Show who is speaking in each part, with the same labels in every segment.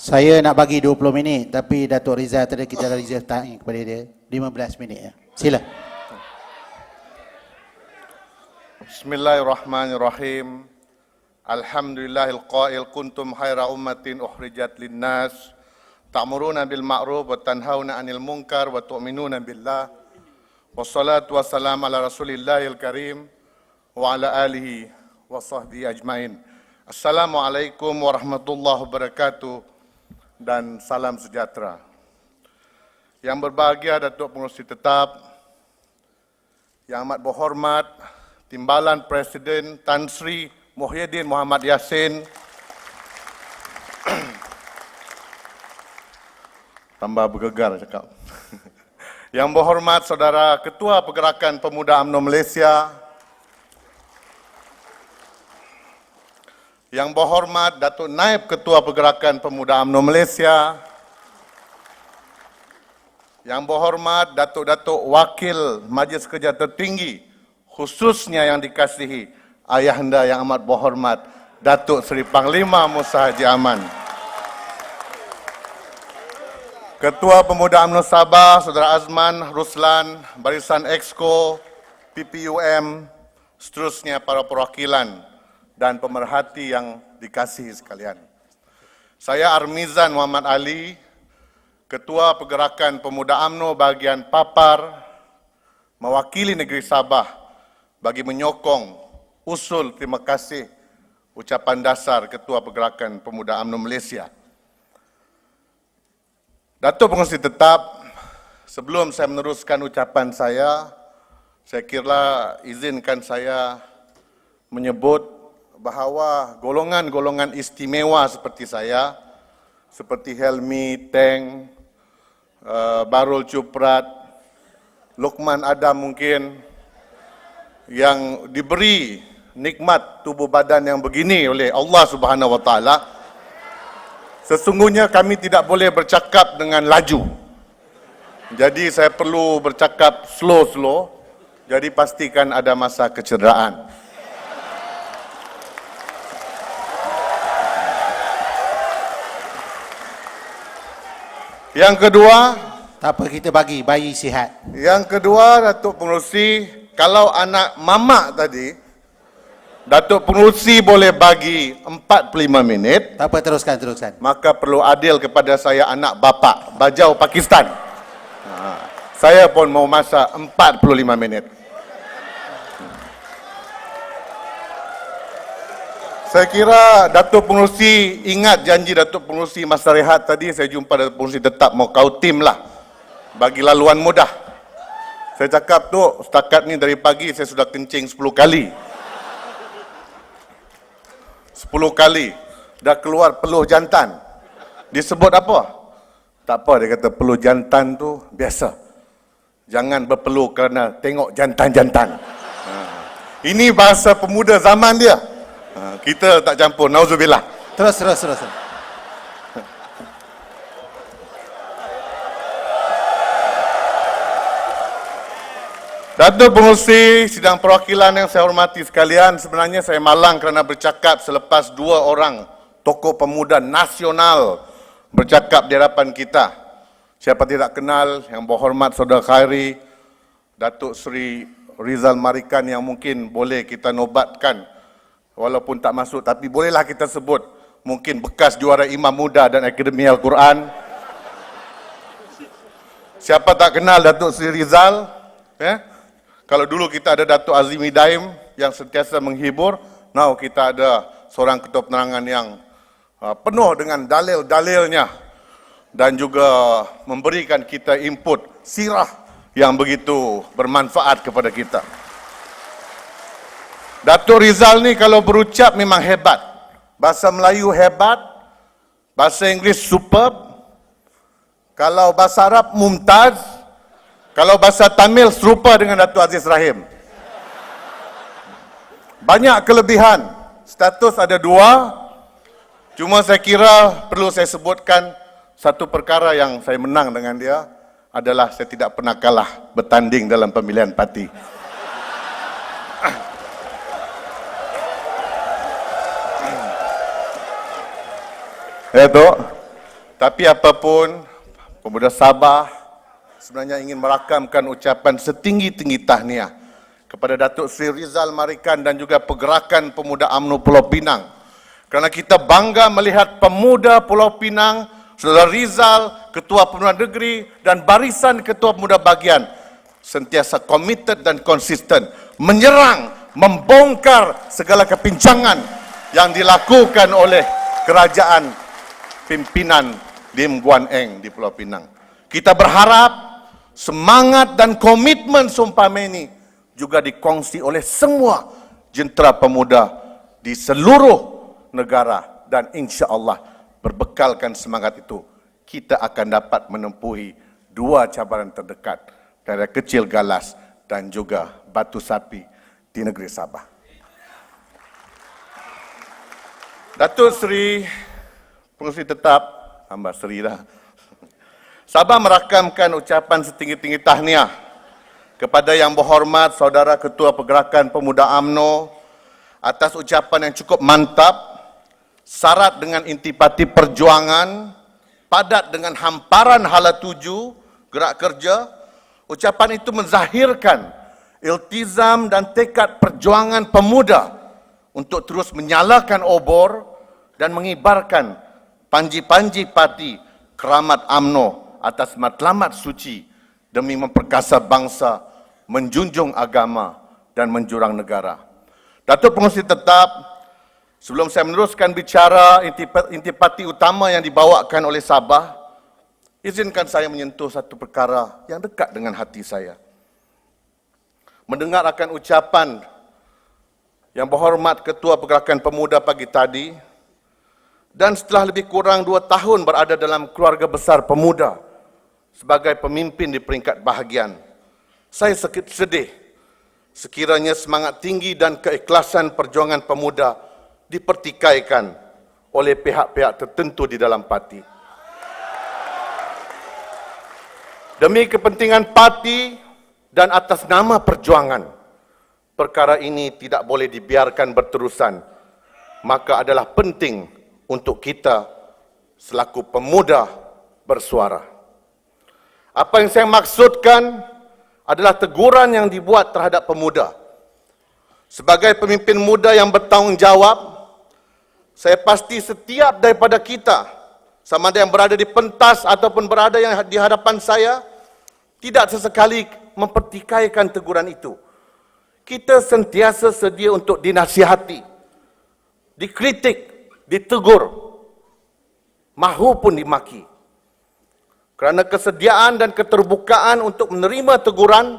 Speaker 1: Saya nak bagi 20 minit tapi Datuk Rizal tadi kita dah reserve time kepada dia 15 minit ya. Sila.
Speaker 2: Bismillahirrahmanirrahim. Alhamdulillahil qail kuntum khaira ummatin ukhrijat linnas ta'muruna bil ma'ruf wa tanhauna 'anil munkar wa tu'minuna billah. Wassalatu wassalamu ala Rasulillahil karim wa ala alihi wa sahbihi ajmain. Assalamualaikum warahmatullahi wabarakatuh dan salam sejahtera. Yang berbahagia Datuk Pengerusi Tetap, yang amat berhormat Timbalan Presiden Tan Sri Muhyiddin Mohamad Yassin, tambah bergegar cakap. Yang berhormat Saudara Ketua Pergerakan Pemuda UMNO Malaysia, yang berhormat Datuk Naib Ketua Pergerakan Pemuda UMNO Malaysia, yang berhormat Datuk-Datuk Wakil Majlis Kerja Tertinggi, khususnya yang dikasihi Ayahanda yang amat berhormat Datuk Seri Panglima Musa Haji Aman, Ketua Pemuda UMNO Sabah Saudara Azman Ruslan, Barisan Exco, PPUM, seterusnya para perwakilan dan pemerhati yang dikasihi sekalian. Saya Armizan Muhammad Ali, Ketua Pergerakan Pemuda UMNO bahagian Papar, mewakili negeri Sabah bagi menyokong usul terima kasih ucapan dasar Ketua Pergerakan Pemuda UMNO Malaysia. Datuk Pengerusi Tetap, sebelum saya meneruskan ucapan saya kira izinkan saya menyebut bahawa golongan-golongan istimewa seperti saya, seperti Helmi, Teng, Barul Cuprat, Luqman Adam mungkin, yang diberi nikmat tubuh badan yang begini oleh Allah Subhanahu Wa Taala, sesungguhnya kami tidak boleh bercakap dengan laju. Jadi saya perlu bercakap slow-slow, jadi pastikan ada masa kecederaan. Yang kedua,
Speaker 1: Tak apa, kita bagi bayi sihat.
Speaker 2: Yang kedua, Datuk Pengerusi, kalau anak mamak tadi, Datuk Pengerusi boleh bagi 45 minit,
Speaker 1: Tak apa, teruskan.
Speaker 2: maka perlu adil kepada saya anak bapa, Bajau Pakistan. Saya pun mau masa 45 minit. Saya kira Datuk Pengerusi ingat janji Datuk Pengerusi masa rehat tadi, saya jumpa Datuk Pengerusi Tetap mau kau tim lah, bagi laluan mudah. Saya cakap tu, setakat ni dari pagi saya sudah kencing 10 kali. 10 kali. Dah keluar peluh jantan. Disebut apa? Tak apa, dia kata peluh jantan tu biasa. Jangan berpeluh kerana tengok jantan-jantan. Ini bahasa pemuda zaman dia. Kita tak campur, nauzubillah.
Speaker 1: Terus.
Speaker 2: Datuk Pengerusi Sidang Perwakilan yang saya hormati sekalian, sebenarnya saya malang kerana bercakap selepas 2 orang tokoh pemuda nasional bercakap di hadapan kita. Siapa tidak kenal, yang berhormat Saudara Khairi, Datuk Seri Rizal Marikan yang mungkin boleh kita nobatkan walaupun tak masuk, tapi bolehlah kita sebut, mungkin bekas juara Imam Muda dan Akademi Al-Quran. Siapa tak kenal Datuk Seri Rizal? Ya? Kalau dulu kita ada Datuk Azimi Daim yang sentiasa menghibur, now kita ada seorang ketua penerangan yang penuh dengan dalil-dalilnya dan juga memberikan kita input sirah yang begitu bermanfaat kepada kita. Datuk Rizal ni kalau berucap memang hebat. Bahasa Melayu hebat, bahasa Inggeris superb, kalau bahasa Arab mumtaz, kalau bahasa Tamil serupa dengan Datuk Aziz Rahim. Banyak kelebihan. Status ada 2. Cuma saya kira perlu saya sebutkan satu perkara yang saya menang dengan dia adalah saya tidak pernah kalah bertanding dalam pemilihan parti. Ya, Tok. Tapi apapun, pemuda Sabah sebenarnya ingin merakamkan ucapan setinggi-tinggi tahniah kepada Datuk Seri Rizal Marikan dan juga pergerakan pemuda UMNO Pulau Pinang. Kerana kita bangga melihat pemuda Pulau Pinang, Saudara Rizal, Ketua Pemuda Negeri dan barisan Ketua Pemuda Bahagian sentiasa komited dan konsisten menyerang, membongkar segala kepincangan yang dilakukan oleh kerajaan pimpinan Lim Guan Eng di Pulau Pinang. Kita berharap semangat dan komitmen Sumpah ini juga dikongsi oleh semua jentera pemuda di seluruh negara dan insya-Allah berbekalkan semangat itu kita akan dapat menempuhi dua cabaran terdekat dari Kecil Galas dan juga Batu Sapi di negeri Sabah. Datuk Seri Pengerusi Tetap, hamba Seri dah. Sabah merakamkan ucapan setinggi-tinggi tahniah kepada Yang Berhormat Saudara Ketua Pergerakan Pemuda UMNO atas ucapan yang cukup mantap, syarat dengan intipati perjuangan, padat dengan hamparan hala tuju, gerak kerja. Ucapan itu menzahirkan iltizam dan tekad perjuangan pemuda untuk terus menyalakan obor dan mengibarkan panji-panji parti keramat UMNO atas matlamat suci demi memperkasa bangsa, menjunjung agama dan menjurang negara. Datuk Pengerusi Tetap, sebelum saya meneruskan bicara intipati utama yang dibawakan oleh Sabah, izinkan saya menyentuh satu perkara yang dekat dengan hati saya. Mendengar akan ucapan Yang Berhormat Ketua Pergerakan Pemuda pagi tadi, dan setelah lebih kurang 2 tahun berada dalam keluarga besar pemuda sebagai pemimpin di peringkat bahagian, saya sedih sekiranya semangat tinggi dan keikhlasan perjuangan pemuda dipertikaikan oleh pihak-pihak tertentu di dalam parti. Demi kepentingan parti dan atas nama perjuangan, perkara ini tidak boleh dibiarkan berterusan. Maka adalah penting untuk kita selaku pemuda bersuara. Apa yang saya maksudkan adalah teguran yang dibuat terhadap pemuda. Sebagai pemimpin muda yang bertanggungjawab, saya pasti setiap daripada kita, sama ada yang berada di pentas ataupun berada yang di hadapan saya, tidak sesekali mempertikaikan teguran itu. Kita sentiasa sedia untuk dinasihati, dikritik, ditegur, mahupun dimaki. Kerana kesediaan dan keterbukaan untuk menerima teguran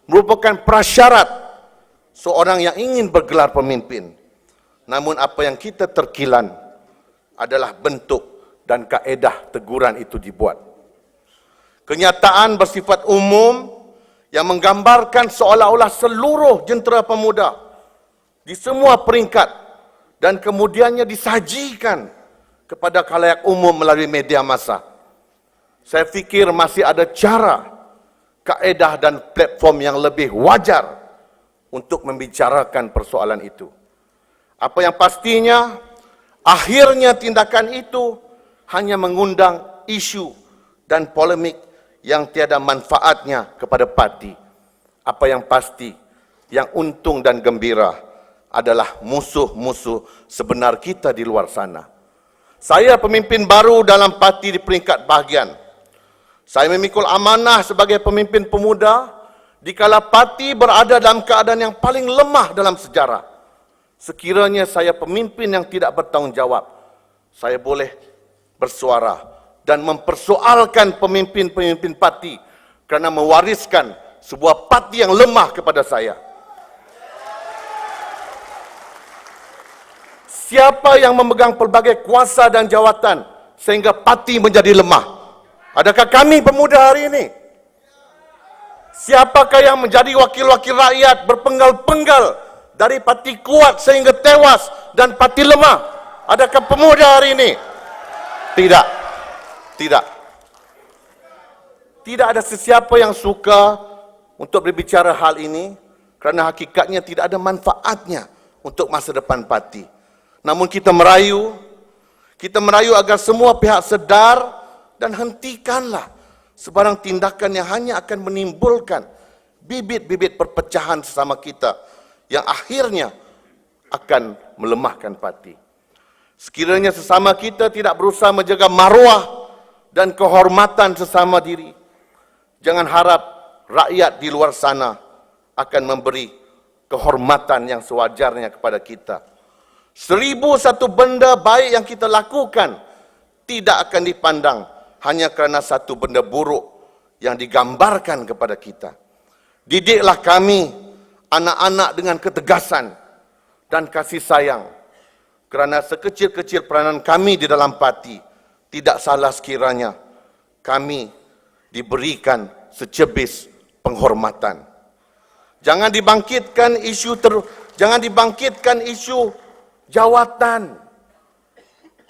Speaker 2: merupakan prasyarat seorang yang ingin bergelar pemimpin. Namun apa yang kita terkilan adalah bentuk dan kaedah teguran itu dibuat. Kenyataan bersifat umum yang menggambarkan seolah-olah seluruh jentera pemuda di semua peringkat dan kemudiannya disajikan kepada khalayak umum melalui media massa. Saya fikir masih ada cara, kaedah dan platform yang lebih wajar untuk membicarakan persoalan itu. Apa yang pastinya, akhirnya tindakan itu hanya mengundang isu dan polemik yang tiada manfaatnya kepada parti. Apa yang pasti, yang untung dan gembira adalah musuh-musuh sebenar kita di luar sana. Saya pemimpin baru dalam parti di peringkat bahagian. Saya memikul amanah sebagai pemimpin pemuda dikala parti berada dalam keadaan yang paling lemah dalam sejarah. Sekiranya saya pemimpin yang tidak bertanggungjawab, saya boleh bersuara dan mempersoalkan pemimpin-pemimpin parti kerana mewariskan sebuah parti yang lemah kepada saya. Siapa yang memegang pelbagai kuasa dan jawatan sehingga parti menjadi lemah? Adakah kami pemuda hari ini? Siapakah yang menjadi wakil-wakil rakyat berpenggal-penggal dari parti kuat sehingga tewas dan parti lemah? Adakah pemuda hari ini? Tidak. Tidak. Tidak ada sesiapa yang suka untuk berbicara hal ini kerana hakikatnya tidak ada manfaatnya untuk masa depan parti. Namun kita merayu agar semua pihak sedar dan hentikanlah sebarang tindakan yang hanya akan menimbulkan bibit-bibit perpecahan sesama kita yang akhirnya akan melemahkan parti. Sekiranya sesama kita tidak berusaha menjaga maruah dan kehormatan sesama diri, jangan harap rakyat di luar sana akan memberi kehormatan yang sewajarnya kepada kita. 1001 benda baik yang kita lakukan tidak akan dipandang hanya kerana satu benda buruk yang digambarkan kepada kita. Didiklah kami, anak-anak, dengan ketegasan dan kasih sayang, kerana sekecil-kecil peranan kami di dalam parti, tidak salah sekiranya kami diberikan secebis penghormatan. Jangan dibangkitkan isu jawatan.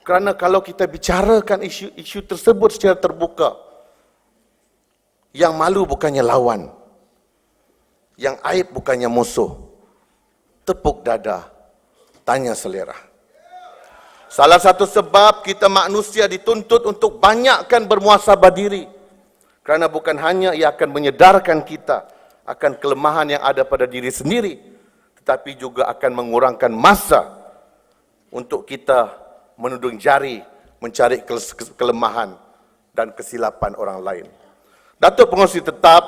Speaker 2: Kerana kalau kita bicarakan isu tersebut secara terbuka, yang malu bukannya lawan, yang aib bukannya musuh. Tepuk dada, tanya selera. Salah satu sebab kita manusia dituntut untuk banyakkan bermuhasabah diri, kerana bukan hanya ia akan menyedarkan kita akan kelemahan yang ada pada diri sendiri, tetapi juga akan mengurangkan masa untuk kita menuding jari mencari kelemahan dan kesilapan orang lain. Datuk Pengerusi Tetap,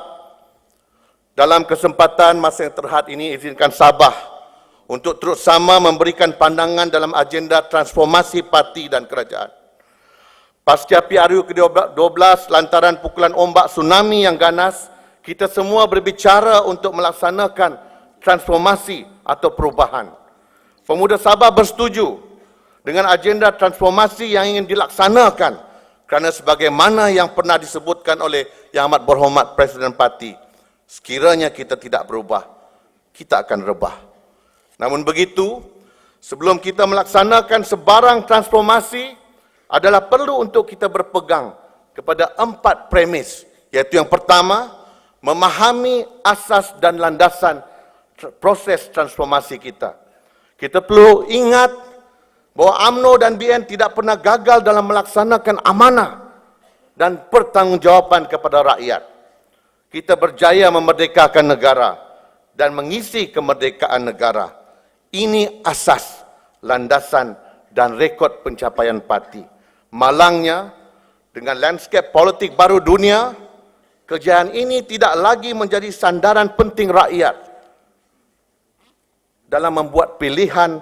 Speaker 2: dalam kesempatan masa yang terhad ini, izinkan Sabah untuk terus sama memberikan pandangan dalam agenda transformasi parti dan kerajaan. Pasca PRU ke-12 lantaran pukulan ombak tsunami yang ganas, kita semua berbicara untuk melaksanakan transformasi atau perubahan. Pemuda Sabah bersetuju dengan agenda transformasi yang ingin dilaksanakan kerana sebagaimana yang pernah disebutkan oleh Yang Amat Berhormat Presiden Parti, sekiranya kita tidak berubah, kita akan rebah. Namun begitu, sebelum kita melaksanakan sebarang transformasi, adalah perlu untuk kita berpegang kepada 4 premis, iaitu yang pertama, memahami asas dan landasan proses transformasi kita. Kita perlu ingat bahawa UMNO dan BN tidak pernah gagal dalam melaksanakan amanah dan pertanggungjawaban kepada rakyat. Kita berjaya memerdekakan negara dan mengisi kemerdekaan negara. Ini asas, landasan dan rekod pencapaian parti. Malangnya, dengan landscape politik baru dunia, kejayaan ini tidak lagi menjadi sandaran penting rakyat dalam membuat pilihan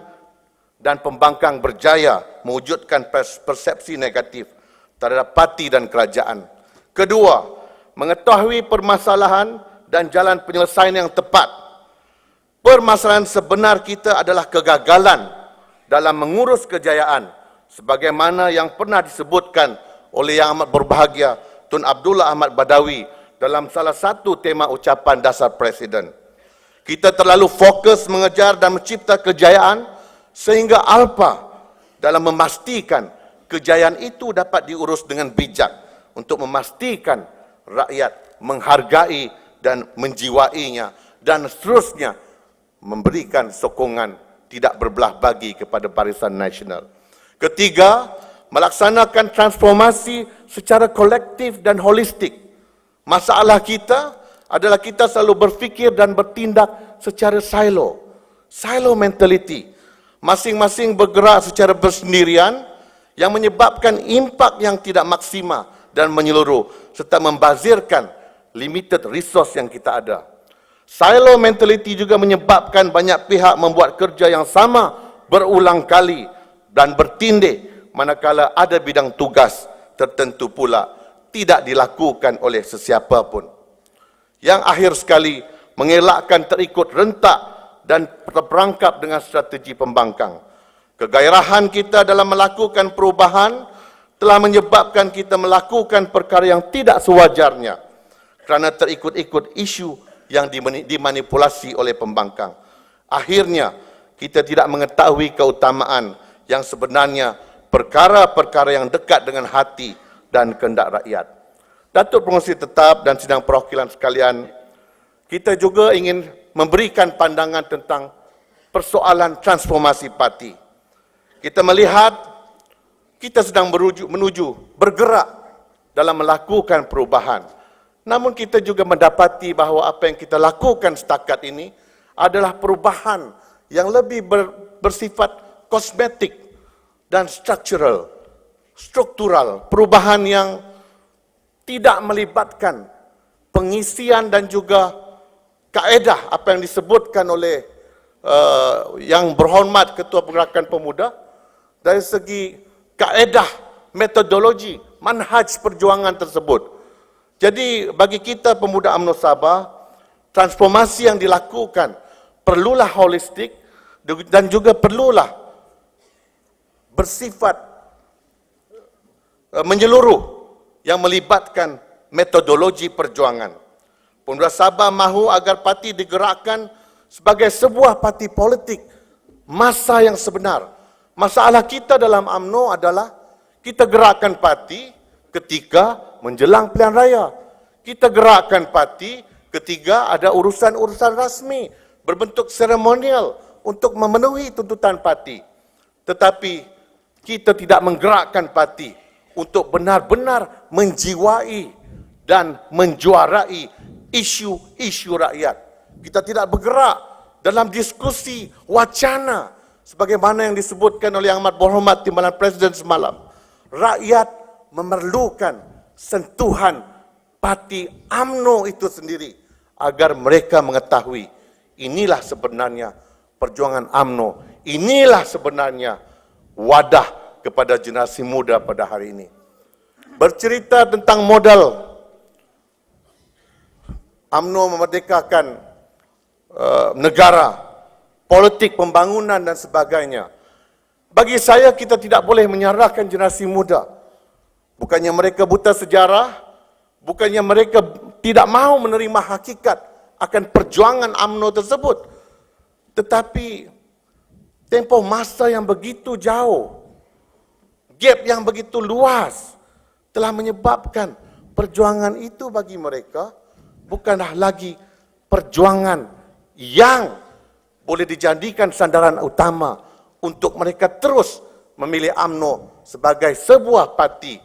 Speaker 2: dan pembangkang berjaya mewujudkan persepsi negatif terhadap parti dan kerajaan. Kedua, mengetahui permasalahan dan jalan penyelesaian yang tepat. Permasalahan sebenar kita adalah kegagalan dalam mengurus kejayaan, sebagaimana yang pernah disebutkan oleh Yang Amat Berbahagia Tun Abdullah Ahmad Badawi dalam salah satu tema ucapan dasar Presiden. Kita terlalu fokus mengejar dan mencipta kejayaan sehingga alpa dalam memastikan kejayaan itu dapat diurus dengan bijak untuk memastikan rakyat menghargai dan menjiwainya dan seterusnya memberikan sokongan tidak berbelah bagi kepada Barisan Nasional. Ketiga, melaksanakan transformasi secara kolektif dan holistik. Masalah kita adalah kita selalu berfikir dan bertindak secara silo mentality. Masing-masing bergerak secara bersendirian yang menyebabkan impak yang tidak maksimal dan menyeluruh serta membazirkan limited resource yang kita ada. Silo mentality juga menyebabkan banyak pihak membuat kerja yang sama berulang kali dan bertindih manakala ada bidang tugas tertentu pula tidak dilakukan oleh sesiapa pun. Yang akhir sekali, mengelakkan terikut rentak dan terperangkap dengan strategi pembangkang. Kegairahan kita dalam melakukan perubahan telah menyebabkan kita melakukan perkara yang tidak sewajarnya kerana terikut-ikut isu yang dimanipulasi oleh pembangkang. Akhirnya, kita tidak mengetahui keutamaan yang sebenarnya perkara-perkara yang dekat dengan hati dan kehendak rakyat. Datuk Pengerusi Tetap dan sidang perwakilan sekalian, kita juga ingin memberikan pandangan tentang persoalan transformasi parti. Kita melihat kita sedang bergerak dalam melakukan perubahan. Namun kita juga mendapati bahawa apa yang kita lakukan setakat ini adalah perubahan yang lebih bersifat kosmetik dan struktural, perubahan yang tidak melibatkan pengisian dan juga kaedah apa yang disebutkan oleh yang berhormat Ketua Pergerakan Pemuda dari segi kaedah, metodologi, manhaj perjuangan tersebut. Jadi bagi kita pemuda UMNO Sabah, transformasi yang dilakukan perlulah holistik dan juga perlulah bersifat menyeluruh yang melibatkan metodologi perjuangan. Pemuda Sabah mahu agar parti digerakkan sebagai sebuah parti politik masa yang sebenar. Masalah kita dalam UMNO adalah kita gerakkan parti ketika menjelang pilihan raya. Kita gerakkan parti ketika ada urusan-urusan rasmi berbentuk seremonial untuk memenuhi tuntutan parti. Tetapi kita tidak menggerakkan parti untuk benar-benar menjiwai dan menjuarai isu-isu rakyat. Kita tidak bergerak dalam diskusi wacana sebagaimana yang disebutkan oleh Yang Amat Berhormat Timbalan Presiden semalam. Rakyat memerlukan sentuhan parti UMNO itu sendiri agar mereka mengetahui inilah sebenarnya perjuangan UMNO, inilah sebenarnya wadah kepada generasi muda pada hari ini. Bercerita tentang modal UMNO memerdekakan negara, politik pembangunan dan sebagainya. Bagi saya kita tidak boleh menyalahkan generasi muda. Bukannya mereka buta sejarah, bukannya mereka tidak mahu menerima hakikat akan perjuangan UMNO tersebut. Tetapi tempoh masa yang begitu jauh, gap yang begitu luas telah menyebabkan perjuangan itu bagi mereka bukanlah lagi perjuangan yang boleh dijadikan sandaran utama untuk mereka terus memilih UMNO sebagai sebuah parti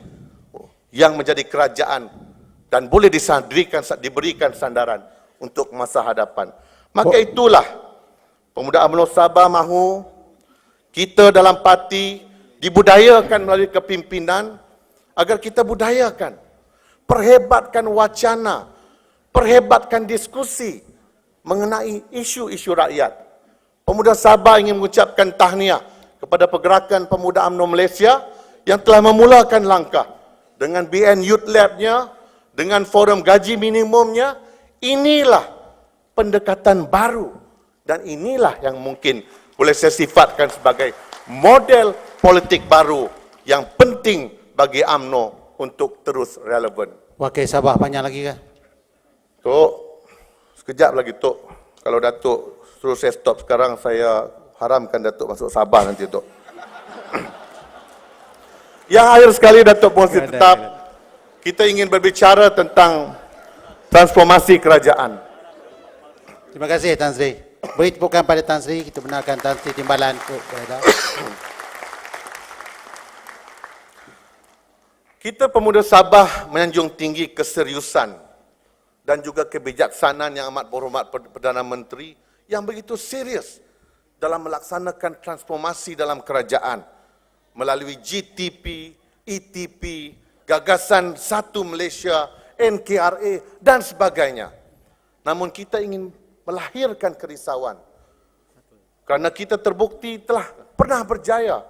Speaker 2: yang menjadi kerajaan dan boleh diberikan sandaran untuk masa hadapan. Maka itulah pemuda UMNO Sabah mahu kita dalam parti dibudayakan melalui kepimpinan agar kita budayakan, perhebatkan wacana, perhebatkan diskusi mengenai isu-isu rakyat. Pemuda Sabah ingin mengucapkan tahniah kepada Pergerakan Pemuda UMNO Malaysia yang telah memulakan langkah dengan BN Youth Lab-nya, dengan forum gaji minimumnya. Inilah pendekatan baru dan inilah yang mungkin boleh saya sifatkan sebagai model politik baru yang penting bagi UMNO untuk terus relevan.
Speaker 1: Wakil Sabah panjang lagi ke?
Speaker 2: Tok, sekejap lagi Tok. Kalau Datuk suruh saya stop sekarang, saya haramkan Datuk masuk Sabah nanti Tok. Yang akhir sekali Datuk Polisi Tetap, kita ingin berbicara tentang transformasi kerajaan.
Speaker 1: Terima kasih Tan Sri. Beri tepukan pada Tan Sri, kita benarkan Tan Sri Timbalan untuk beredar.
Speaker 2: Kita pemuda Sabah menyanjung tinggi keseriusan dan juga kebijaksanaan Yang Amat Berhormat Perdana Menteri yang begitu serius dalam melaksanakan transformasi dalam kerajaan melalui GTP, ETP, gagasan Satu Malaysia, NKRA dan sebagainya. Namun kita ingin melahirkan kerisauan kerana kita terbukti telah pernah berjaya,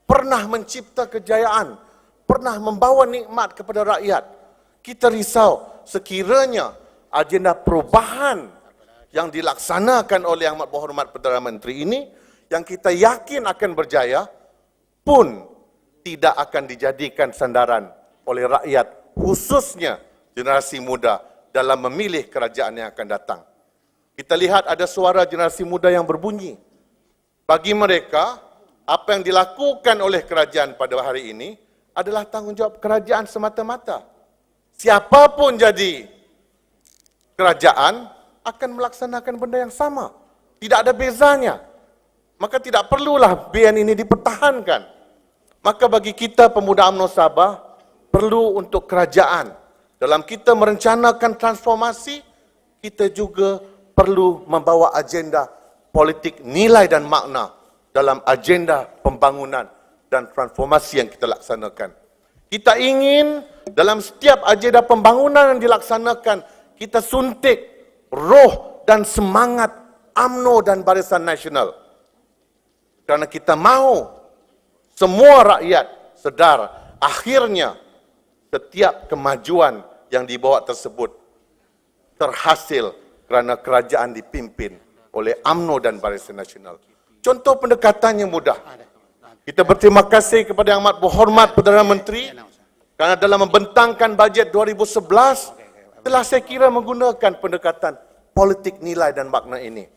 Speaker 2: pernah mencipta kejayaan, pernah membawa nikmat kepada rakyat. Kita risau sekiranya agenda perubahan yang dilaksanakan oleh Yang Amat Berhormat Perdana Menteri ini, yang kita yakin akan berjaya, pun tidak akan dijadikan sandaran oleh rakyat, khususnya generasi muda dalam memilih kerajaan yang akan datang. Kita lihat ada suara generasi muda yang berbunyi. Bagi mereka, apa yang dilakukan oleh kerajaan pada hari ini adalah tanggungjawab kerajaan semata-mata. Siapapun jadi kerajaan akan melaksanakan benda yang sama. Tidak ada bezanya. Maka tidak perlulah BN ini dipertahankan. Maka bagi kita pemuda UMNO Sabah, perlu untuk kerajaan. Dalam kita merencanakan transformasi, kita juga perlu membawa agenda politik nilai dan makna dalam agenda pembangunan dan transformasi yang kita laksanakan. Kita ingin dalam setiap agenda pembangunan yang dilaksanakan, kita suntik roh dan semangat UMNO dan Barisan Nasional. Kerana kita mahu semua rakyat sedar akhirnya setiap kemajuan yang dibawa tersebut terhasil kerana kerajaan dipimpin oleh UMNO dan Barisan Nasional. Contoh pendekatannya mudah. Kita berterima kasih kepada Yang Amat Berhormat Perdana Menteri kerana dalam membentangkan bajet 2011 telah saya kira menggunakan pendekatan politik nilai dan makna ini.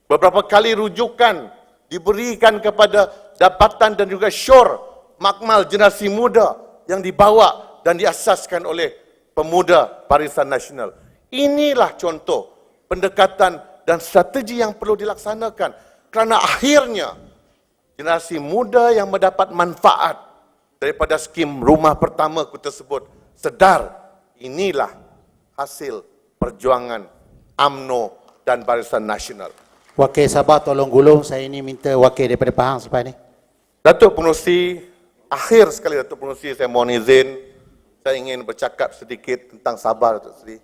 Speaker 2: Beberapa kali rujukan diberikan kepada dapatan dan juga syur makmal generasi muda yang dibawa dan diasaskan oleh pemuda Barisan Nasional. Inilah contoh pendekatan dan strategi yang perlu dilaksanakan kerana akhirnya generasi muda yang mendapat manfaat daripada skim rumah pertamaku tersebut sedar inilah hasil perjuangan UMNO dan Barisan Nasional.
Speaker 1: Wakil Sabah tolong gulung, saya ini minta wakil daripada Pahang sebab ni.
Speaker 2: Datuk Pengerusi, akhir sekali Datuk Pengerusi, saya mohon izin, saya ingin bercakap sedikit tentang Sabah, Datuk Seri.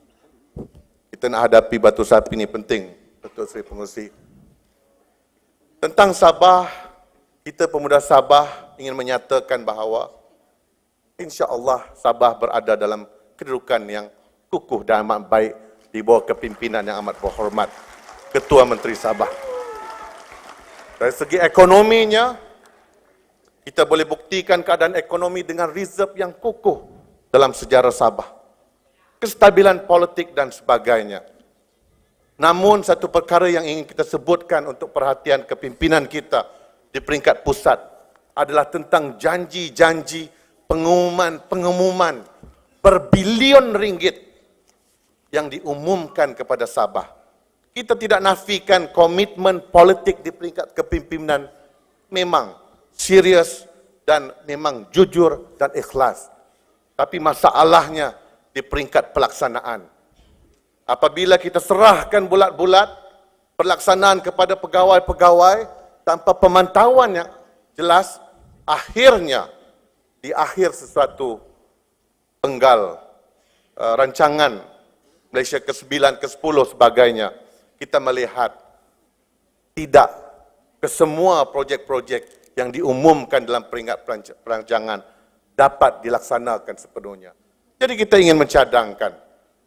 Speaker 2: Kita nak hadapi batu sapi ni penting, Datuk Seri Pengerusi. Tentang Sabah, kita pemuda Sabah ingin menyatakan bahawa insya-Allah Sabah berada dalam kedudukan yang kukuh dan amat baik di bawah kepimpinan Yang Amat Berhormat Ketua Menteri Sabah. Dari segi ekonominya, kita boleh buktikan keadaan ekonomi dengan reserve yang kukuh dalam sejarah Sabah. Kestabilan politik dan sebagainya. Namun satu perkara yang ingin kita sebutkan untuk perhatian kepimpinan kita di peringkat pusat adalah tentang janji-janji pengumuman berbilion ringgit yang diumumkan kepada Sabah. Kita tidak nafikan komitmen politik di peringkat kepimpinan memang serius dan memang jujur dan ikhlas. Tapi masalahnya di peringkat pelaksanaan. Apabila kita serahkan bulat-bulat pelaksanaan kepada pegawai-pegawai tanpa pemantauan yang jelas, akhirnya di akhir sesuatu penggal rancangan Malaysia ke-9, ke-10 sebagainya, kita melihat tidak kesemua projek-projek yang diumumkan dalam peringkat perancangan dapat dilaksanakan sepenuhnya. Jadi kita ingin mencadangkan,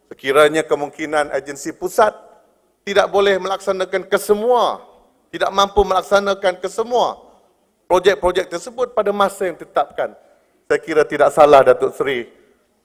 Speaker 2: sekiranya kemungkinan agensi pusat tidak boleh melaksanakan kesemua, tidak mampu melaksanakan kesemua projek-projek tersebut pada masa yang ditetapkan. Saya kira tidak salah Datuk Seri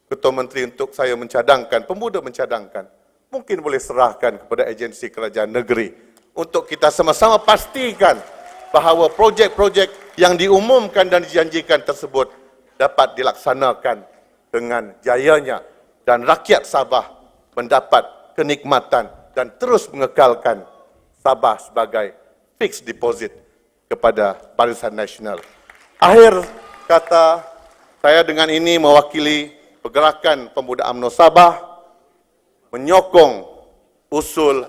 Speaker 2: Ketua Menteri untuk saya mencadangkan, pemuda mencadangkan, mungkin boleh serahkan kepada agensi kerajaan negeri untuk kita sama-sama pastikan bahawa projek-projek yang diumumkan dan dijanjikan tersebut dapat dilaksanakan dengan jayanya dan rakyat Sabah mendapat kenikmatan dan terus mengekalkan Sabah sebagai fixed deposit kepada Barisan Nasional. Akhir kata, saya dengan ini mewakili pergerakan pemuda UMNO Sabah menyokong usul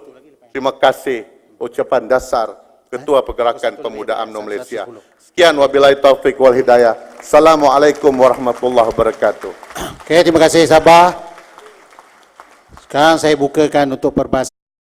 Speaker 2: terima kasih ucapan dasar Ketua Pergerakan Pemuda UMNO Malaysia. Sekian, wabillahi taufik wal hidayah. Assalamualaikum warahmatullahi wabarakatuh.
Speaker 1: Okey, terima kasih Sabah. Sekarang saya bukakan untuk perbahasan.